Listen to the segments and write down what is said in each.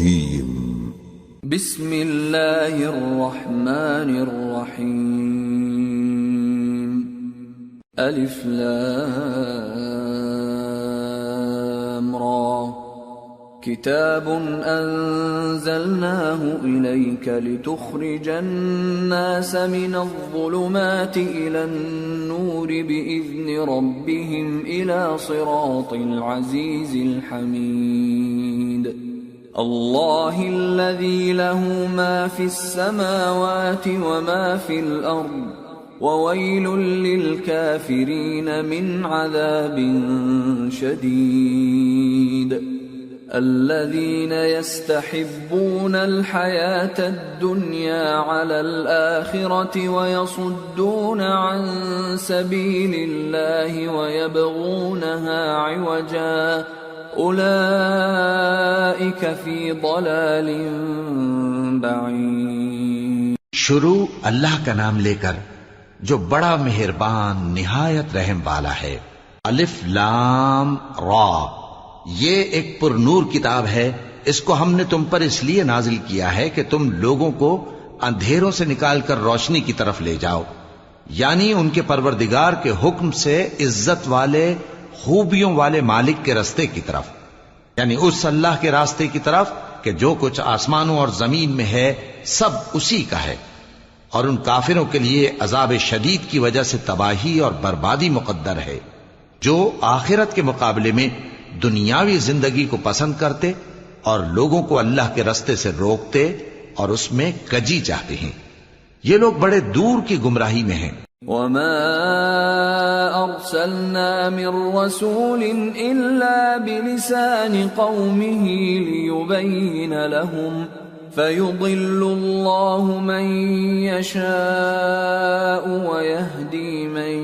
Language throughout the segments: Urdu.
الرجيم بسم الله الرحمن الرحيم ألف لام را كتاب أنزلناه إليك لتخرج الناس من الظلمات إلى النور بإذن ربهم إلى صراط العزيز الحميد الله الذي له ما في السماوات وما في الأرض وويل للكافرين من عذاب شديد الذين يستحبون الحياة الدنيا على الآخرة ويصدون عن سبيل الله ويبغونها عوجا أولئك في ضلال بعيد. شروع اللہ کا نام لے کر جو بڑا مہربان نہایت رحم والا ہے. الف لام را، یہ ایک پر نور کتاب ہے. اس کو ہم نے تم پر اس لیے نازل کیا ہے کہ تم لوگوں کو اندھیروں سے نکال کر روشنی کی طرف لے جاؤ، یعنی ان کے پروردگار کے حکم سے عزت والے خوبیوں والے مالک کے راستے کی طرف، یعنی اس اللہ کے راستے کی طرف کہ جو کچھ آسمانوں اور زمین میں ہے سب اسی کا ہے. اور ان کافروں کے لیے عذاب شدید کی وجہ سے تباہی اور بربادی مقدر ہے، جو آخرت کے مقابلے میں دنیاوی زندگی کو پسند کرتے اور لوگوں کو اللہ کے راستے سے روکتے اور اس میں کجی چاہتے ہیں. یہ لوگ بڑے دور کی گمراہی میں ہیں. وما أرسلنا من رسول إلا بلسان قومه ليبين لهم فيضل الله من يشاء ويهدي من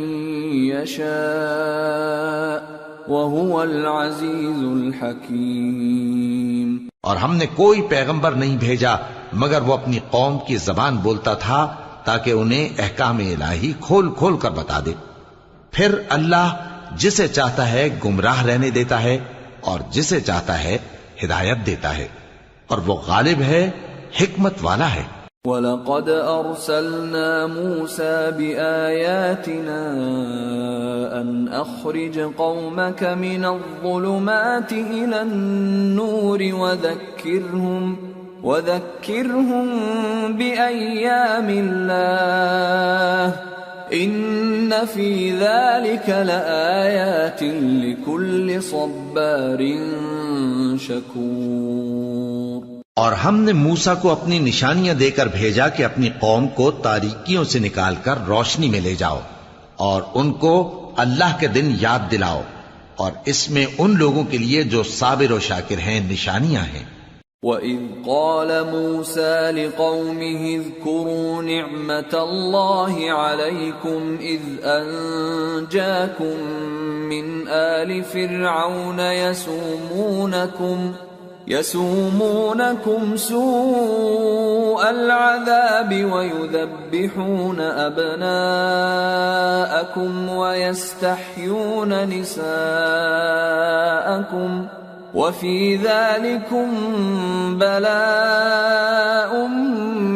يشاء وهو العزيز الحكيم. اور ہم نے کوئی پیغمبر نہیں بھیجا مگر وہ اپنی قوم کی زبان بولتا تھا تاکہ انہیں احکام الہی کھول کھول کر بتا دے. پھر اللہ جسے چاہتا ہے گمراہ رہنے دیتا ہے اور جسے چاہتا ہے ہدایت دیتا ہے، اور وہ غالب ہے، حکمت والا ہے. وَلَقَدْ أَرْسَلْنَا مُوسَى بِآيَاتِنَا أَنْ أَخْرِجْ قَوْمَكَ مِنَ الظُّلُمَاتِ إِلَى النُّورِ وَذَكِّرْهُمْ بِأَيَّامِ اللَّهِ إِنَّ فِي ذَلِكَ لَآيَاتٍ لِكُلِّ صَبَّارٍ شَكُورٍ. اور ہم نے موسیٰ کو اپنی نشانیاں دے کر بھیجا کہ اپنی قوم کو تاریکیوں سے نکال کر روشنی میں لے جاؤ اور ان کو اللہ کے دن یاد دلاؤ، اور اس میں ان لوگوں کے لیے جو صابر و شاکر ہیں نشانیاں ہیں. وَإِذْ قَالَ مُوسَى لِقَوْمِهِ اذْكُرُوا نِعْمَةَ اللَّهِ عَلَيْكُمْ إِذْ أَنْجَاكُمْ مِنْ آلِ فِرْعَوْنَ يَسُومُونَكُمْ سُوءَ الْعَذَابِ وَيُذَبِّحُونَ أَبْنَاءَكُمْ وَيَسْتَحْيُونَ نِسَاءَكُمْ وَفِي ذَلِكُمْ بَلَاءٌ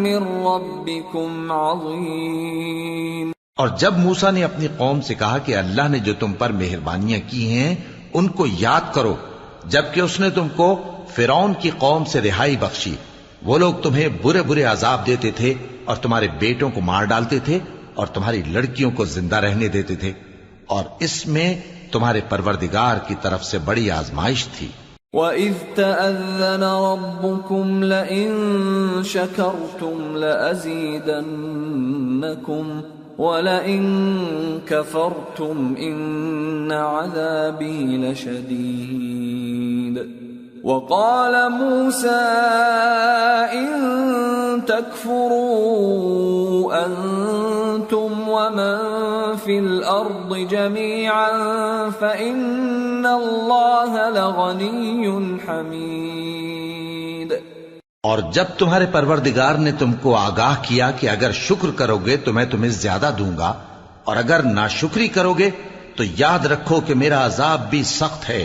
مِّن رَّبِّكُمْ عَظِيمٌ. اور جب موسیٰ نے اپنی قوم سے کہا کہ اللہ نے جو تم پر مہربانیاں کی ہیں ان کو یاد کرو، جبکہ اس نے تم کو فرعون کی قوم سے رہائی بخشی. وہ لوگ تمہیں برے برے عذاب دیتے تھے اور تمہارے بیٹوں کو مار ڈالتے تھے اور تمہاری لڑکیوں کو زندہ رہنے دیتے تھے، اور اس میں تمہارے پروردگار کی طرف سے بڑی آزمائش تھی. وَإِذْ تَأَذَّنَ رَبُّكُمْ لَئِن شَكَرْتُمْ لَأَزِيدَنَّكُمْ وَلَئِن كَفَرْتُمْ إِنَّ عَذَابِي لَشَدِيدٌ. وَقَالَ مُوسَى إِن تَكْفُرُوا أَنتُمْ وَمَن فِي الْأَرْضِ جَمِيعًا فَإِنَّ اللَّهَ لَغَنِيٌّ حَمِيدٌ. اور جب تمہارے پروردگار نے تم کو آگاہ کیا کہ اگر شکر کرو گے تو میں تمہیں زیادہ دوں گا، اور اگر ناشکری کرو گے تو یاد رکھو کہ میرا عذاب بھی سخت ہے،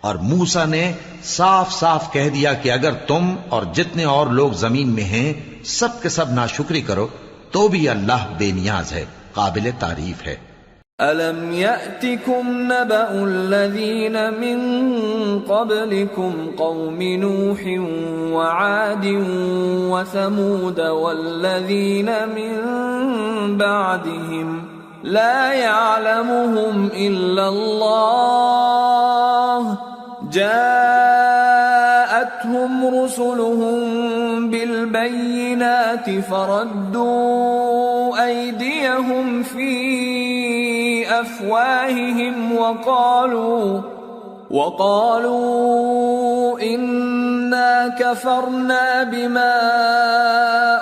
اور موسیٰ نے صاف صاف کہہ دیا کہ اگر تم اور جتنے اور لوگ زمین میں ہیں سب کے سب ناشکری کرو تو بھی اللہ بے نیاز ہے، قابل تعریف ہے۔ أَلَمْ يَأْتِكُمْ نَبَأُ الَّذِينَ مِنْ قَبْلِكُمْ قَوْمِ نُوحٍ وَعَادٍ وَثَمُودَ وَالَّذِينَ مِنْ بَعْدِهِمْ لَا يَعْلَمُهُمْ إِلَّا اللَّهُ جَاءَتْهُمْ رُسُلُهُم بِالْبَيِّنَاتِ فَرَدُّوا أَيْدِيَهُمْ فِي أَفْوَاهِهِمْ وَقَالُوا إِنَّا كَفَرْنَا بِمَا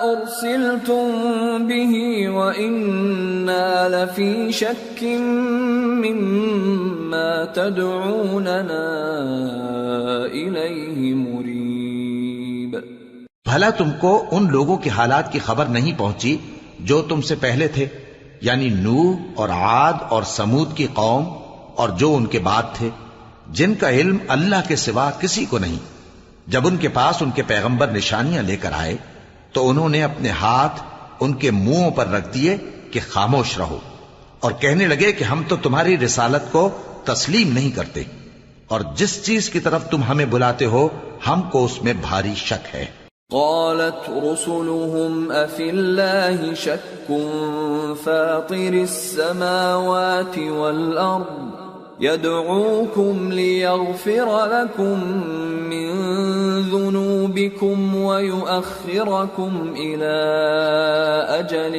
أُرْسِلْتُمْ بِهِ وَإِنَّا لَفِي شَكٍّ مِّمَّا تَدْعُونَنَا إِلَيْهِ مُرِيبٍ۔ بھلا تم کو ان لوگوں کے حالات کی خبر نہیں پہنچی جو تم سے پہلے تھے، یعنی نوح اور عاد اور سمود کی قوم اور جو ان کے بعد تھے، جن کا علم اللہ کے سوا کسی کو نہیں۔ جب ان کے پاس ان کے پیغمبر نشانیاں لے کر آئے تو انہوں نے اپنے ہاتھ ان کے منہوں پر رکھ دیے کہ خاموش رہو، اور کہنے لگے کہ ہم تو تمہاری رسالت کو تسلیم نہیں کرتے، اور جس چیز کی طرف تم ہمیں بلاتے ہو ہم کو اس میں بھاری شک ہے۔ قالت رسلهم أفي الله شك فاطر السماوات والأرض يدعوكم ليغفر لكم من ذنوبكم ويؤخركم إلى أجل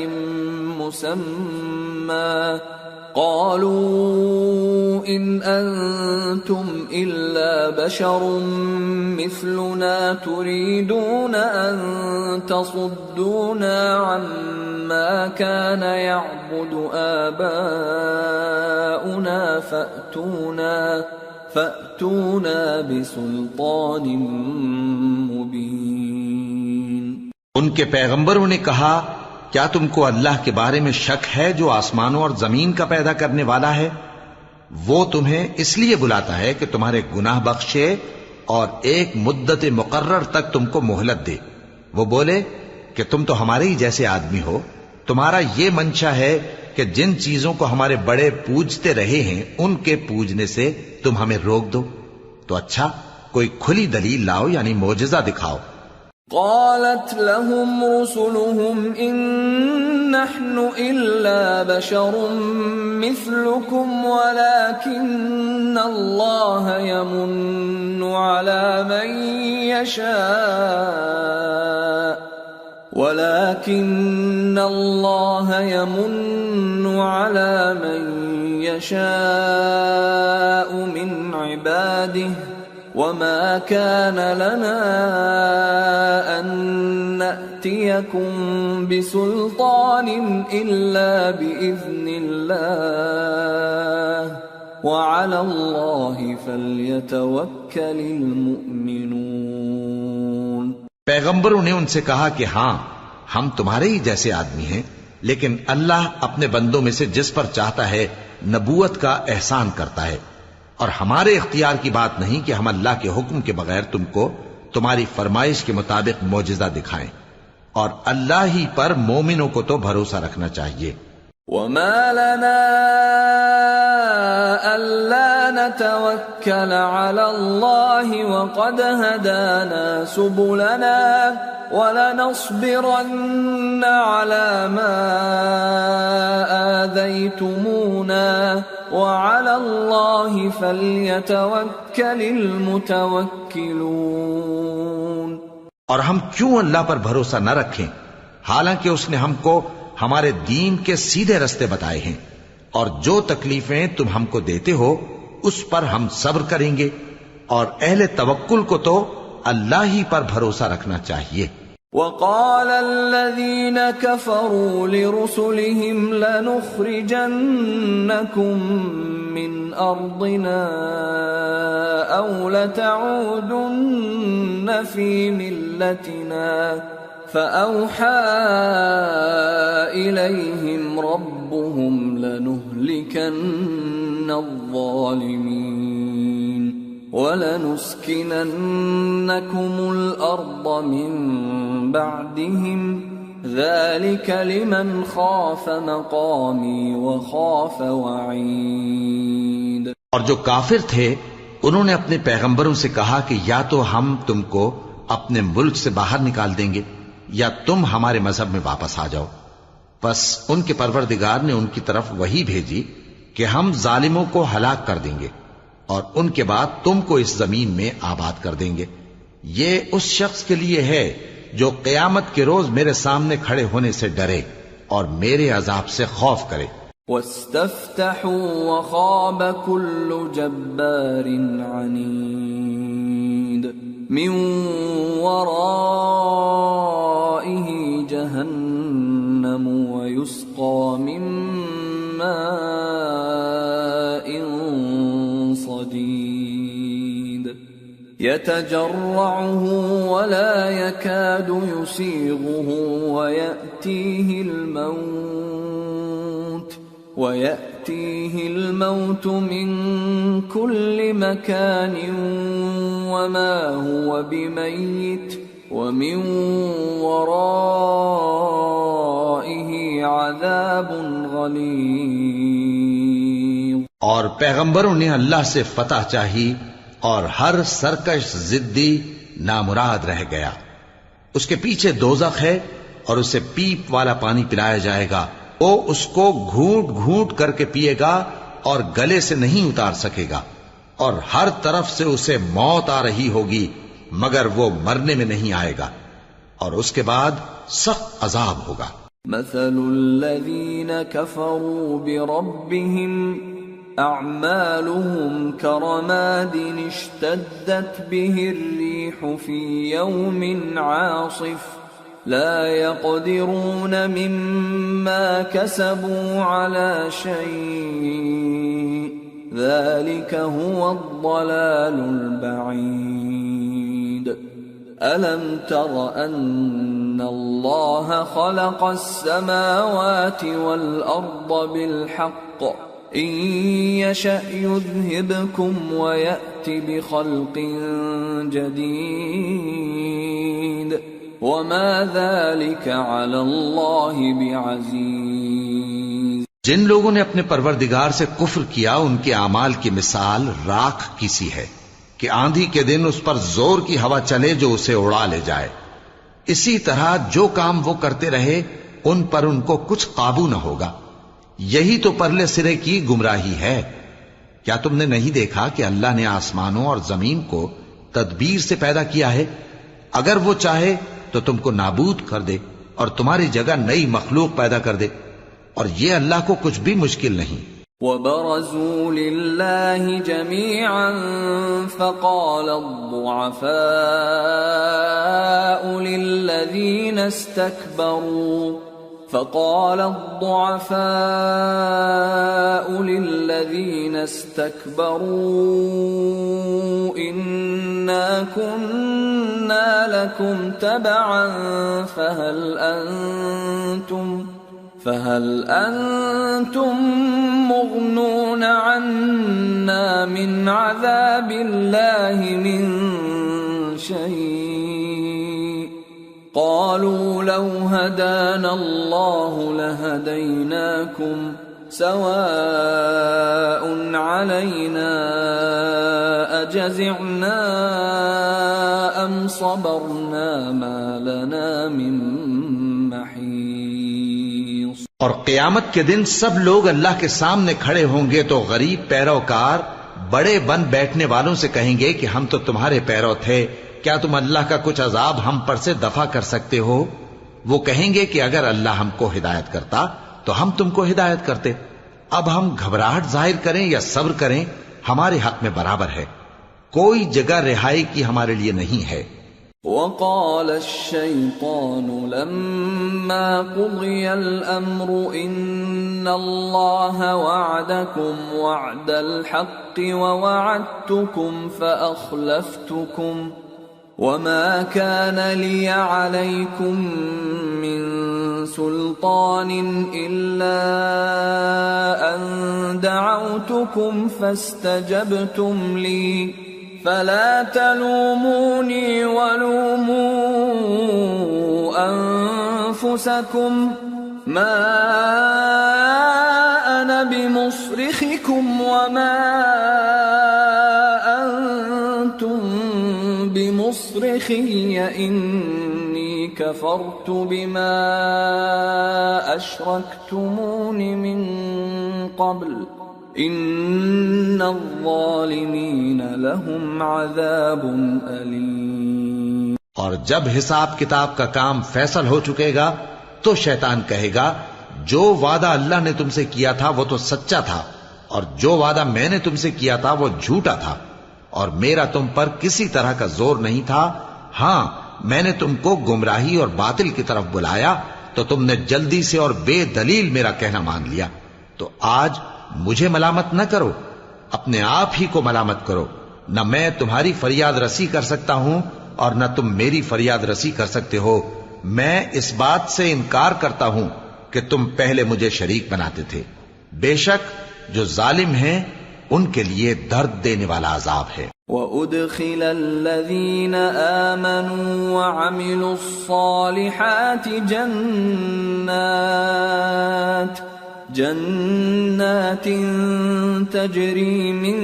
مسمى قالوا إن أنتم إلا بشر مثلنا تريدون أن تصدونا عما كان يعبد آباؤنا فأتونا بسلطان مبين۔ ان کے پیغمبروں نے کہا کیا تم کو اللہ کے بارے میں شک ہے جو آسمانوں اور زمین کا پیدا کرنے والا ہے؟ وہ تمہیں اس لیے بلاتا ہے کہ تمہارے گناہ بخشے اور ایک مدت مقرر تک تم کو مہلت دے۔ وہ بولے کہ تم تو ہمارے ہی جیسے آدمی ہو، تمہارا یہ منشا ہے کہ جن چیزوں کو ہمارے بڑے پوجتے رہے ہیں ان کے پوجنے سے تم ہمیں روک دو، تو اچھا کوئی کھلی دلیل لاؤ، یعنی معجزہ دکھاؤ۔ قالت لهم رسلهم إن نحن إلا بشر مثلكم ولكن الله يمن على من يشاء من عباده وما كان لنا أن نأتيكم بسلطان إلا بإذن الله وعلى الله فليتوكل المؤمنون۔ پیغمبروں نے ان سے کہا کہ ہاں ہم تمہارے ہی جیسے آدمی ہیں، لیکن اللہ اپنے بندوں میں سے جس پر چاہتا ہے نبوت کا احسان کرتا ہے، اور ہمارے اختیار کی بات نہیں کہ ہم اللہ کے حکم کے بغیر تم کو تمہاری فرمائش کے مطابق معجزہ دکھائیں، اور اللہ ہی پر مومنوں کو تو بھروسہ رکھنا چاہیے۔ وما لنا ألا نتوكل على الله وقد هدانا سبلنا ولنصبرن على ما آذيتمونا وعلى الله فليتوكل المتوكلون۔ اور ہم کیوں اللہ پر بھروسہ نہ رکھیں حالانکہ اس نے ہم کو ہمارے دین کے سیدھے رستے بتائے ہیں، اور جو تکلیفیں تم ہم کو دیتے ہو اس پر ہم صبر کریں گے، اور اہل توکل کو تو اللہ ہی پر بھروسہ رکھنا چاہیے۔ وقال الذين كفروا لرسلهم لنخرجنكم من أرضنا أو لتعودن في ملتنا فأوحى إليهم ربهم لنهلكن الظالمين وَلَنُسْكِنَنَّكُمُ الْأَرْضَ مِنْ بَعْدِهِمْ ذَلِكَ لِمَنْ خَافَ مَقَامِي وَخَافَ وَعِيدِ۔ اور جو کافر تھے انہوں نے اپنے پیغمبروں سے کہا کہ یا تو ہم تم کو اپنے ملک سے باہر نکال دیں گے یا تم ہمارے مذہب میں واپس آ جاؤ۔ بس ان کے پروردگار نے ان کی طرف وحی بھیجی کہ ہم ظالموں کو ہلاک کر دیں گے اور ان کے بعد تم کو اس زمین میں آباد کر دیں گے۔ یہ اس شخص کے لیے ہے جو قیامت کے روز میرے سامنے کھڑے ہونے سے ڈرے اور میرے عذاب سے خوف کرے۔ وَاسْتَفْتَحُوا وَخَابَ كُلُّ جَبَّارٍ عَنِيدٍ مِّن وَرَائِهِ جَهَنَّمُ وَيُسْقَى مِن مَّاءٍ صَدِيدٍ يَتَجَرَّعُهُ وَلَا يَكَادُ يُسِيغُهُ وَيَأْتِيهِ الْمَوْتُ مِنْ كُلِّ مَكَانٍ وَمَا هُوَ بِمَيِّتٍ وَمِنْ وَرَائِهِ عَذَابٌ غَلِيظٌ۔ اور پیغمبروں نے اللہ سے فتح چاہی اور ہر سرکش ضدی نامراد رہ گیا۔ اس کے پیچھے دوزخ ہے اور اسے پیپ والا پانی پلایا جائے گا، وہ اس کو گھونٹ گھونٹ کر کے پیے گا اور گلے سے نہیں اتار سکے گا، اور ہر طرف سے اسے موت آ رہی ہوگی مگر وہ مرنے میں نہیں آئے گا، اور اس کے بعد سخت عذاب ہوگا۔ مثل الذين كفروا بربهم أعمالهم كرماد اشتدت به الريح في يوم عاصف لا يقدرون مما كسبوا على شيء ذلك هو الضلال البعيد۔ ألم تر أن الله خلق السماوات والأرض بالحق إن يشأ يذهبكم ويأت بخلق جديد وما ذلك على الله بعزيز۔ جن لوگوں نے اپنے پروردگار سے کفر کیا ان کے اعمال کی مثال راکھ کی سی ہے کہ آندھی کے دن اس پر زور کی ہوا چلے جو اسے اڑا لے جائے۔ اسی طرح جو کام وہ کرتے رہے ان پر ان کو کچھ قابو نہ ہوگا۔ یہی تو پرلے سرے کی گمراہی ہے۔ کیا تم نے نہیں دیکھا کہ اللہ نے آسمانوں اور زمین کو تدبیر سے پیدا کیا ہے؟ اگر وہ چاہے تو تم کو نابود کر دے اور تمہاری جگہ نئی مخلوق پیدا کر دے، اور یہ اللہ کو کچھ بھی مشکل نہیں۔ وَبَرَزُوا لِلَّهِ جَمِيعًا فَقَالَ الضُّعَفَاءُ لِلَّذِينَ اسْتَكْبَرُوا إِنَّا كُنَّا لَكُمْ تَبَعًا فَهَلْ أَنْتُمْ مُغْنُونَ عَنَّا مِنْ عَذَابِ اللَّهِ مِنْ شَيْءٍ قَالُوا لَوْ هَدَانَا اللَّهُ لَهَدَيْنَاكُمْ سَوَاءٌ عَلَيْنَا أَجَزِعْنَا أَمْ صَبَرْنَا مَا لَنَا مِنْ مَحِيصٍ۔ اور قیامت کے دن سب لوگ اللہ کے سامنے کھڑے ہوں گے تو غریب پیروکار بڑے بن بیٹھنے والوں سے کہیں گے کہ ہم تو تمہارے پیرو تھے، کیا تم اللہ کا کچھ عذاب ہم پر سے دفع کر سکتے ہو؟ وہ کہیں گے کہ اگر اللہ ہم کو ہدایت کرتا تو ہم تم کو ہدایت کرتے۔ اب ہم گھبراہٹ ظاہر کریں یا صبر کریں ہمارے حق میں برابر ہے، کوئی جگہ رہائی کی ہمارے لیے نہیں ہے۔ وَقَالَ الشَّيْطَانُ لَمَّا قُضِيَ الْأَمْرُ إِنَّ اللَّهَ وَعَدَكُمْ وَعْدَ الْحَقِّ وَوَعَدتُّكُمْ فَأَخْلَفْتُكُمْ وَمَا كَانَ لِيَ عَلَيْكُمْ مِنْ سُلْطَانٍ إِلَّا أَنْ دَعَوْتُكُمْ فَاسْتَجَبْتُمْ لِي فلا تلوموني ولوموا أنفسكم ما أنا بمصرخكم وما أنتم بمصرخي إني كفرت بما أشركتمون من قبل إن الظالمين لهم عذاب أليم۔ اور جب حساب کتاب کا کام فیصل ہو چکے گا تو شیطان کہے گا جو وعدہ اللہ نے تم سے کیا تھا وہ تو سچا تھا، اور جو وعدہ میں نے تم سے کیا تھا وہ جھوٹا تھا، اور میرا تم پر کسی طرح کا زور نہیں تھا۔ ہاں، میں نے تم کو گمراہی اور باطل کی طرف بلایا تو تم نے جلدی سے اور بے دلیل میرا کہنا مان لیا، تو آج مجھے ملامت نہ کرو، اپنے آپ ہی کو ملامت کرو۔ نہ میں تمہاری فریاد رسی کر سکتا ہوں اور نہ تم میری فریاد رسی کر سکتے ہو۔ میں اس بات سے انکار کرتا ہوں کہ تم پہلے مجھے شریک بناتے تھے۔ بے شک جو ظالم ہیں ان کے لیے درد دینے والا عذاب ہے۔ وَأُدْخِلَ الَّذِينَ آمَنُوا وَعَمِلُوا الصَّالِحَاتِ جنات تجری من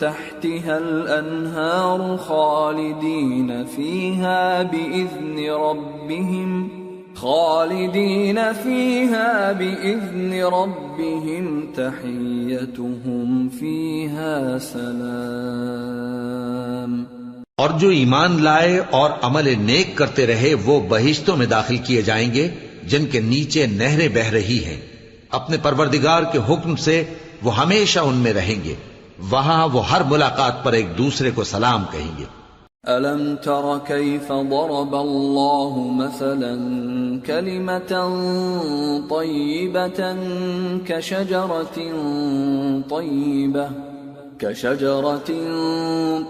تحتها الأنهار خالدین فيها بإذن ربهم تحيتهم فيها سلام۔ اور جو ایمان لائے اور عمل نیک کرتے رہے وہ بہشتوں میں داخل کیے جائیں گے جن کے نیچے نہریں بہہ رہی ہیں، اپنے پروردگار کے حکم سے وہ ہمیشہ ان میں رہیں گے، وہاں وہ ہر ملاقات پر ایک دوسرے کو سلام کہیں گے۔ أَلَمْ تَرَ كَيْفَ ضَرَبَ اللَّهُ مَثَلًا كَلِمَةً طَيِّبَةً كَشَجَرَةٍ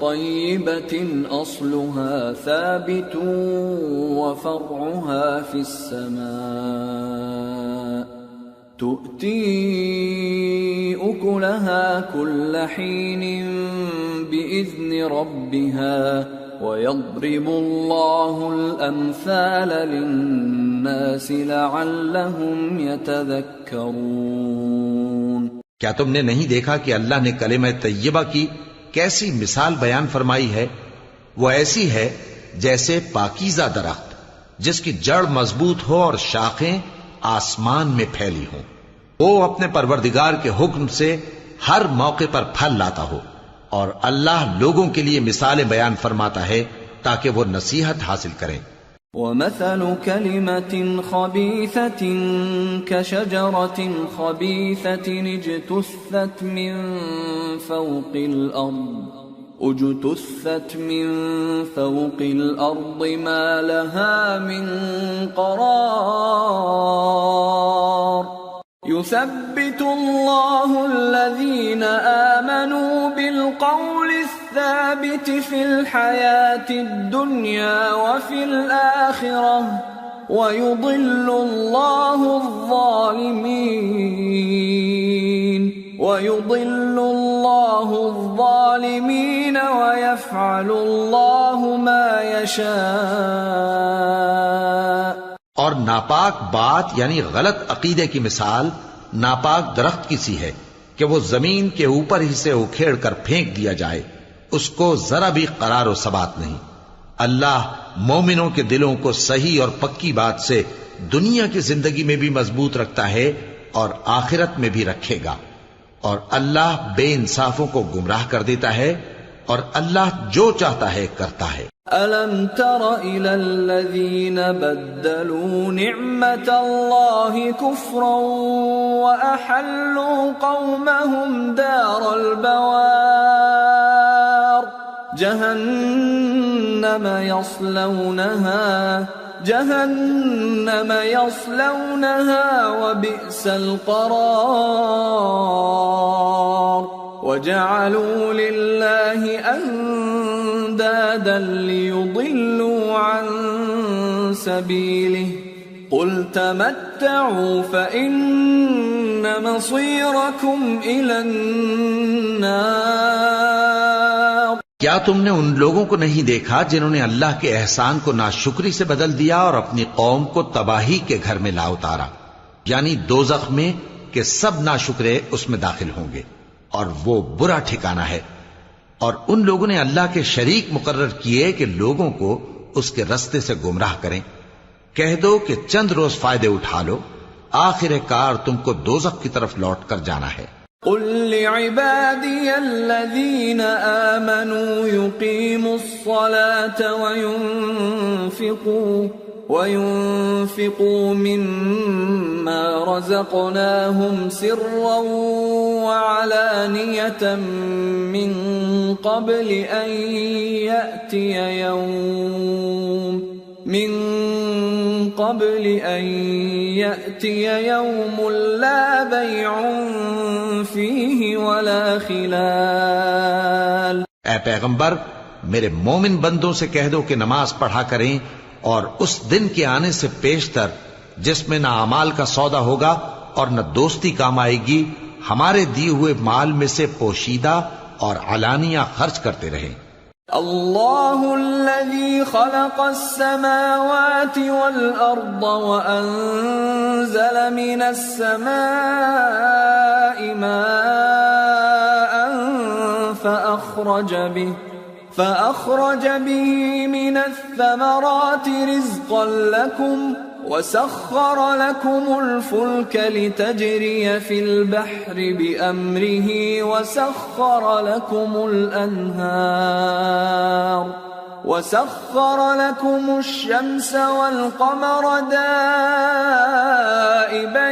طَيِّبَةٍ أَصْلُهَا ثَابِتٌ وَفَرْعُهَا فِي السَّمَاءِ تُؤْتِي أُكُلَهَا كُلَّ حِينٍ بِإِذْنِ رَبِّهَا وَيَضْرِبُ اللَّهُ الْأَمْثَالَ لِلنَّاسِ لَعَلَّهُمْ يَتَذَكَّرُونَ۔ کیا تم نے نہیں دیکھا کہ اللہ نے کلمہ طیبہ کی کیسی مثال بیان فرمائی ہے؟ وہ ایسی ہے جیسے پاکیزہ درخت جس کی جڑ مضبوط ہو اور شاخیں آسمان میں پھیلی ہوں، وہ اپنے پروردگار کے حکم سے ہر موقع پر پھل لاتا ہو، اور اللہ لوگوں کے لیے مثالیں بیان فرماتا ہے تاکہ وہ نصیحت حاصل کریں۔ وَمَثَلُ كَلِمَةٍ خَبِيثَةٍ كَشَجَرَةٍ خَبِيثَةٍ اجْتُثَّتْ مِنْ فَوْقِ الْأَرْضِ مَا لَهَا مِنْ قَرَارٍ يُثَبِّتُ اللَّهُ الَّذِينَ آمَنُوا بِالْقَوْلِ الثَّابِتِ فِي الْحَيَاةِ الدُّنْيَا وَفِي الْآخِرَةِ وَيُضِلُّ اللَّهُ الظَّالِمِينَ وَيَفْعَلُ اللَّهُ مَا يَشَاءُ۔ اور ناپاک بات یعنی غلط عقیدے کی مثال ناپاک درخت کی سی ہے کہ وہ زمین کے اوپر ہی سے اکھیڑ کر پھینک دیا جائے، اس کو ذرا بھی قرار و ثبات نہیں۔ اللہ مومنوں کے دلوں کو صحیح اور پکی بات سے دنیا کی زندگی میں بھی مضبوط رکھتا ہے اور آخرت میں بھی رکھے گا، اور اللہ بے انصافوں کو گمراہ کر دیتا ہے، اور اللہ جو چاہتا ہے کرتا ہے۔ أَلَمْ تَرَ إِلَى الَّذِينَ بَدَّلُوا نِعْمَةَ اللَّهِ كُفْرًا وَأَحَلُّوا قَوْمَهُمْ دَارَ الْبَوَارِ جَهَنَّمَ يَصْلَوْنَهَا وَبِئْسَ الْقَرَارُ وَجَعَلُوا لِلَّهِ أَندَادًا لِيُضِلُّوا عَن سَبِيلِهِ قُلْ تَمَتَّعُوا فَإِنَّ مَصِيرَكُمْ إِلَى النَّارِ۔ کیا تم نے ان لوگوں کو نہیں دیکھا جنہوں نے اللہ کے احسان کو ناشکری سے بدل دیا اور اپنی قوم کو تباہی کے گھر میں لا اتارا، یعنی دوزخ میں کہ سب ناشکرے اس میں داخل ہوں گے اور وہ برا ٹھکانہ ہے۔ اور ان لوگوں نے اللہ کے شریک مقرر کیے کہ لوگوں کو اس کے رستے سے گمراہ کریں۔ کہہ دو کہ چند روز فائدے اٹھا لو، آخر کار تم کو دوزخ کی طرف لوٹ کر جانا ہے۔ قل لعبادي الذين آمنوا يقيموا الصلاة وينفقوا مما رزقناهم سرا وعلانية من قبل أن يأتي يوم لا بيع فيه ولا خلال۔ اے پیغمبر، میرے مومن بندوں سے کہہ دو کہ نماز پڑھا کریں، اور اس دن کے آنے سے پیشتر جس میں نہ اعمال کا سودا ہوگا اور نہ دوستی کام آئے گی، ہمارے دیے ہوئے مال میں سے پوشیدہ اور علانیہ خرچ کرتے رہیں۔ اللہ الذي خلق السماوات والأرض وأنزل من السماء ماء فأخرج به من الثمرات رزقا لكم وسخر لكم الفلك لتجري في البحر بأمره وسخر لكم الشمس والقمر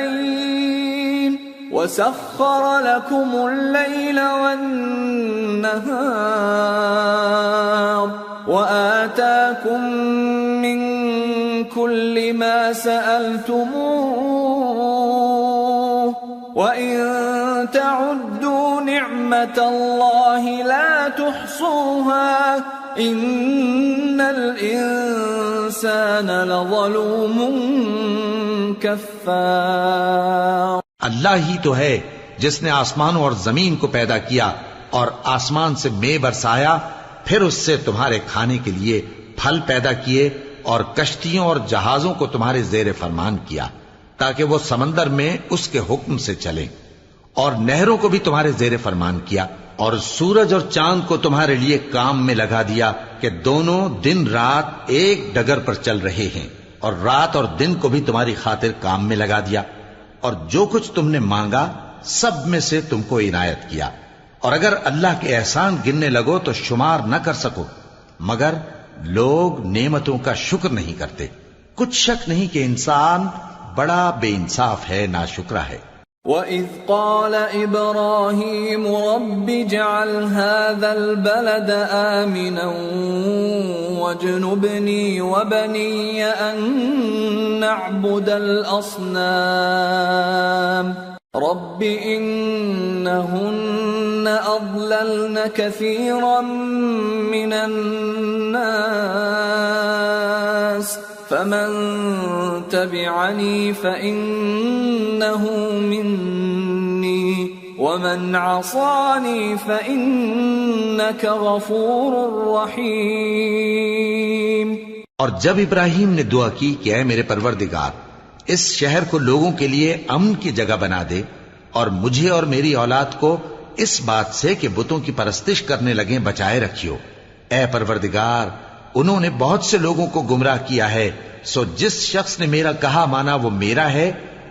دائبين وسخر لكم الليل والنهار وآتاكم من كل ما سألتموه وإن تعدوا نعمة الله لا تحصوها إن الإنسان لظلوم كفار۔ اللہ ہی تو ہے جس نے آسمانوں اور زمین کو پیدا کیا اور آسمان سے مے برسایا، پھر اس سے تمہارے کھانے کے لیے پھل پیدا کیے اور کشتیوں اور جہازوں کو تمہارے زیر فرمان کیا تاکہ وہ سمندر میں اس کے حکم سے چلیں، اور نہروں کو بھی تمہارے زیر فرمان کیا، اور سورج اور چاند کو تمہارے لیے کام میں لگا دیا کہ دونوں دن رات ایک ڈگر پر چل رہے ہیں، اور رات اور دن کو بھی تمہاری خاطر کام میں لگا دیا، اور جو کچھ تم نے مانگا سب میں سے تم کو عنایت کیا، اور اگر اللہ کے احسان گننے لگو تو شمار نہ کر سکو، مگر لوگ نعمتوں کا شکر نہیں کرتے۔ کچھ شک نہیں کہ انسان بڑا بے انصاف ہے، ناشکرا ہے۔ وَإِذْ قَالَ إِبْرَاهِيمُ رَبِّ اجْعَلْ هَذَا الْبَلَدَ آمِنًا وَاجْنُبْنِي وَبَنِيَّ أَن نَّعْبُدَ الْأَصْنَامَ رَبِّ إِنَّهُنَّ أَضْلَلْنَ كَثِيرًا مِّنَ النَّاسِ فمن تبعني فإنه مني ومن عصاني فإنك غفور رحيم۔ اور جب ابراہیم نے دعا کی کہ اے میرے پروردگار، اس شہر کو لوگوں کے لیے امن کی جگہ بنا دے، اور مجھے اور میری اولاد کو اس بات سے کہ بتوں کی پرستش کرنے لگیں بچائے رکھیو۔ اے پروردگار، انہوں نے بہت سے لوگوں کو گمراہ کیا ہے، سو جس شخص نے میرا کہا مانا وہ میرا ہے،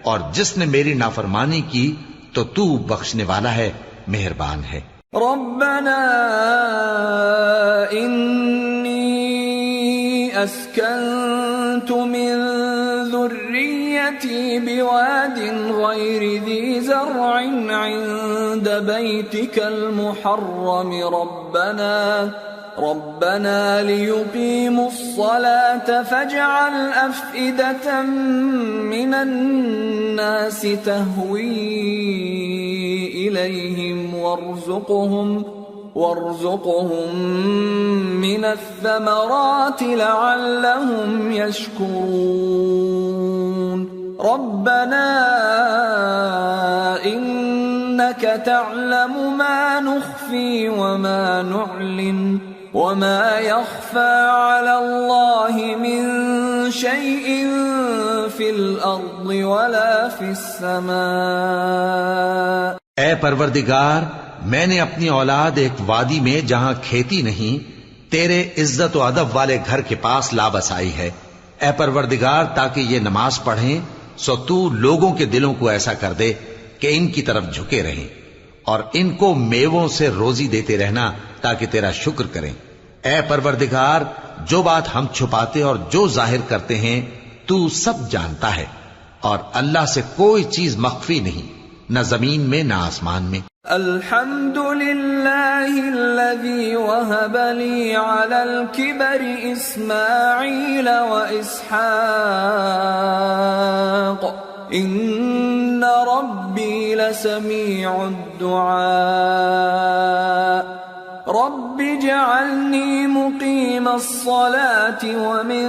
اور جس نے میری نافرمانی کی تو تو بخشنے والا ہے، مہربان ہے۔ ربنا انی اسکنت من ذریتی بواد غیر ذی زرع عند بیتک المحرم ربنا ليقيموا الصلاة فاجعل أفئدة من الناس تهوي إليهم وارزقهم من الثمرات لعلهم يشكرون ربنا إنك تعلم ما نخفي نخفي وما نعلن وما يخفى على الله من شيء في الأرض ولا في السماء. اے پروردگار، میں نے اپنی اولاد ایک وادی میں جہاں کھیتی نہیں تیرے عزت و ادب والے گھر کے پاس لا بسائی ہے. اے پروردگار، تاکہ یہ نماز پڑھیں سو تو لوگوں کے دلوں کو ایسا کر دے کہ ان کی طرف جھکے رہیں، اور ان کو میووں سے روزی دیتے رہنا تاکہ تیرا شکر کریں. اے پروردگار، جو بات ہم چھپاتے اور جو ظاہر کرتے ہیں تو سب جانتا ہے، اور اللہ سے کوئی چیز مخفی نہیں، نہ زمین میں نہ آسمان میں. الحمد لله الذي وهب لي على الكبر إسماعيل وإسحاق إن ربي لسميع الدعاء. رب اجعلني مقيم الصلاة ومن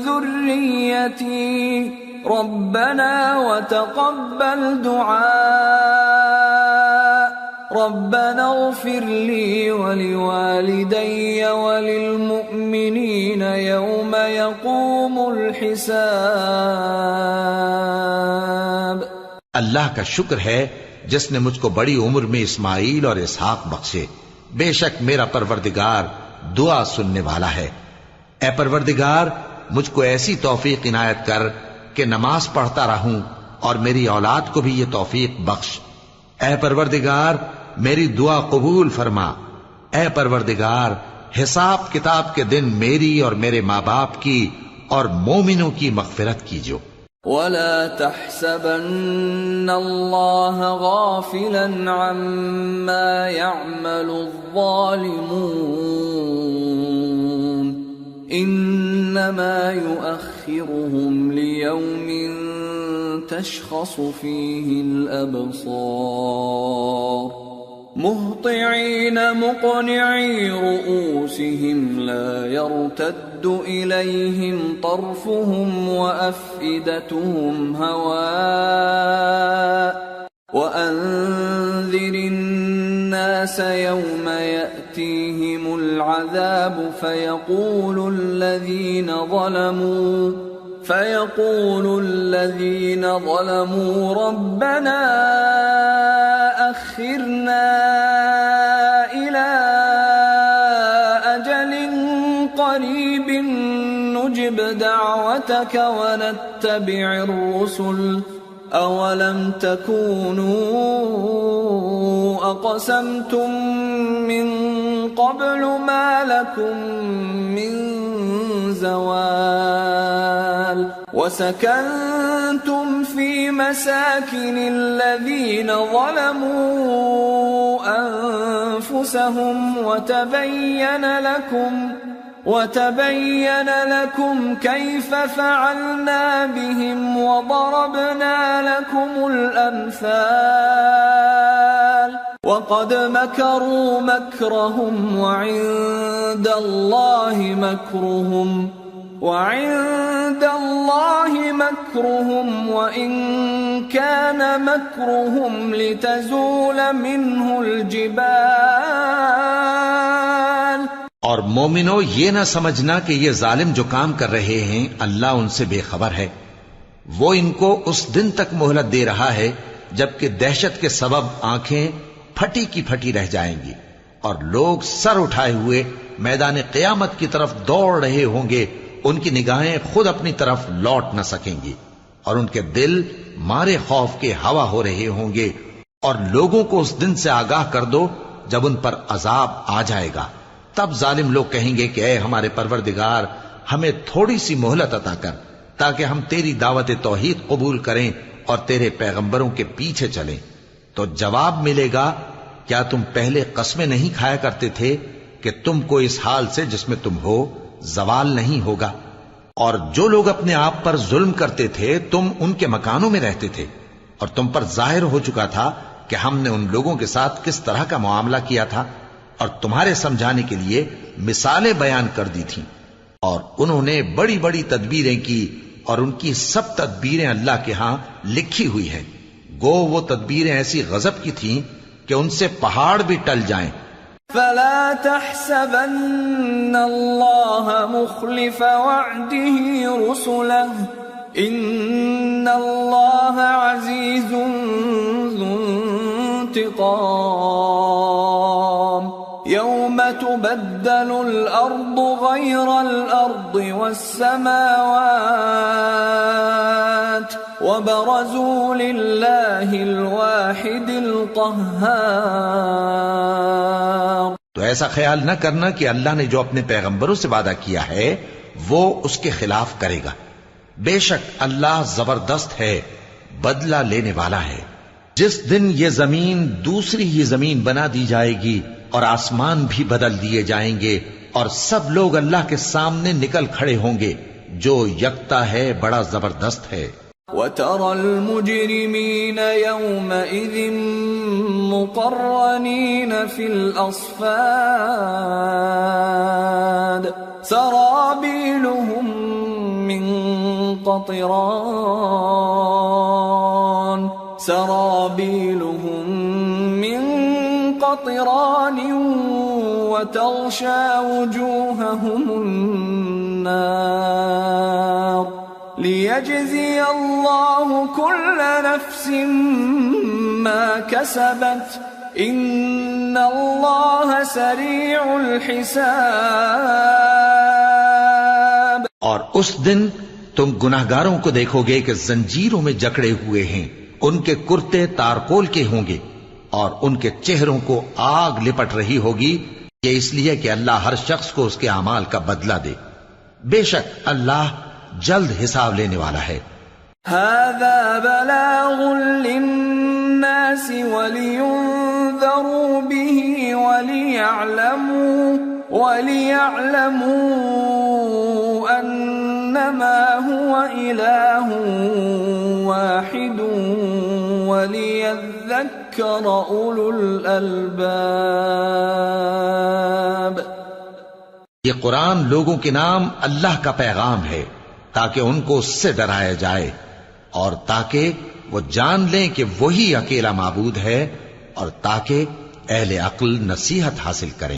ذريتي ربنا وتقبل دعاء. ربنا اغفر لي ولوالدي وللمؤمنين يوم يقوم الحساب. اللہ کا شکر ہے جس نے مجھ کو بڑی عمر میں اسماعیل اور اسحاق بخشے. بے شک میرا پروردگار دعا سننے والا ہے. اے پروردگار، مجھ کو ایسی توفیق عنایت کر کہ نماز پڑھتا رہوں، اور میری اولاد کو بھی یہ توفیق بخش. اے پروردگار، میری دعا قبول فرما. اے پروردگار، حساب کتاب کے دن میری اور میرے ماں باپ کی اور مومنوں کی مغفرت کیجو. ولا تحسبن الله غافلا عما يعمل الظالمون انما يؤخرهم ليوم تشخص فيه الابصار مهطعين مقنعي رؤوسهم لا يرتد إليهم طرفهم وأفئدتهم هواء وأنذر الناس يوم يأتيهم العذاب فيقول الذين ظلموا ربنا أخرنا إلى أجل قريب نجب دعوتك ونتبع الرسل أولم تكونوا أقسمتم من قبل ما لكم من زوال وسكنتم في مساكن الذين ظلموا أنفسهم وتبين لكم كيف فعلنا بهم وضربنا لكم الأمثال وقد مكروا مكرهم وعند الله مكرهم وإن كان مكرهم لتزول منه الجبال. اور مومنو، یہ نہ سمجھنا کہ یہ ظالم جو کام کر رہے ہیں اللہ ان سے بے خبر ہے. وہ ان کو اس دن تک مہلت دے رہا ہے جبکہ دہشت کے سبب آنکھیں پھٹی کی پھٹی رہ جائیں گی، اور لوگ سر اٹھائے ہوئے میدان قیامت کی طرف دوڑ رہے ہوں گے. ان کی نگاہیں خود اپنی طرف لوٹ نہ سکیں گی، اور ان کے دل مارے خوف کے ہوا ہو رہے ہوں گے. اور لوگوں کو اس دن سے آگاہ کر دو جب ان پر عذاب آ جائے گا. تب ظالم لوگ کہیں گے کہ اے ہمارے پروردگار، ہمیں تھوڑی سی مہلت عطا کر تاکہ ہم تیری دعوت توحید قبول کریں اور تیرے پیغمبروں کے پیچھے چلیں. تو جواب ملے گا، کیا تم پہلے قسمیں نہیں کھایا کرتے تھے کہ تم کو اس حال سے جس میں تم ہو زوال نہیں ہوگا؟ اور جو لوگ اپنے آپ پر ظلم کرتے تھے تم ان کے مکانوں میں رہتے تھے، اور تم پر ظاہر ہو چکا تھا کہ ہم نے ان لوگوں کے ساتھ کس طرح کا معاملہ کیا تھا، اور تمہارے سمجھانے کے لیے مثالیں بیان کر دی تھیں. اور انہوں نے بڑی بڑی تدبیریں کی، اور ان کی سب تدبیریں اللہ کے ہاں لکھی ہوئی ہیں. گو وہ تدبیریں ایسی غضب کی تھیں کہ ان سے پہاڑ بھی ٹل جائیں فلا تحسبن الله مخلف وعده رسله إن الله عزيز ذو انتقام يوم تبدل الأرض غير الأرض والسماوات وبرزوا لله الواحد القهار۔ تو ایسا خیال نہ کرنا کہ اللہ نے جو اپنے پیغمبروں سے وعدہ کیا ہے وہ اس کے خلاف کرے گا۔ بے شک اللہ زبردست ہے، بدلہ لینے والا ہے۔ جس دن یہ زمین دوسری ہی زمین بنا دی جائے گی اور آسمان بھی بدل دیے جائیں گے اور سب لوگ اللہ کے سامنے نکل کھڑے ہوں گے جو یکتا ہے، بڑا زبردست ہے۔ وَتَرَى الْمُجْرِمِينَ يَوْمَئِذٍ مُقَرَّنِينَ فِي الْأَصْفَادِ سَرَابِيلُهُم مِّن قَطِرَانٍ وَتَغْشَى وُجُوهَهُمُ النَّارُ لِيَجْزِيَ اللَّهُ كُلَّ نَفْسٍ مَا كَسَبَتْ إِنَّ اللَّهَ سَرِيعُ الْحِسَابِ۔ اور اس دن تم گناہگاروں کو دیکھو گے کہ زنجیروں میں جکڑے ہوئے ہیں، ان کے کرتے تارکول کے ہوں گے اور ان کے چہروں کو آگ لپٹ رہی ہوگی، یہ اس لیے کہ اللہ ہر شخص کو اس کے اعمال کا بدلہ دے۔ بے شک اللہ جلد حساب لینے والا ہے۔ هذا بلاغ للناس ولينذروا به وليعلموا أنما هو إله واحد وليذكر أولو الألباب۔ یہ قرآن لوگوں کے نام اللہ کا پیغام ہے تاکہ ان کو اس سے ڈرایا جائے اور تاکہ وہ جان لیں کہ وہی اکیلا معبود ہے، اور تاکہ اہل عقل نصیحت حاصل کریں۔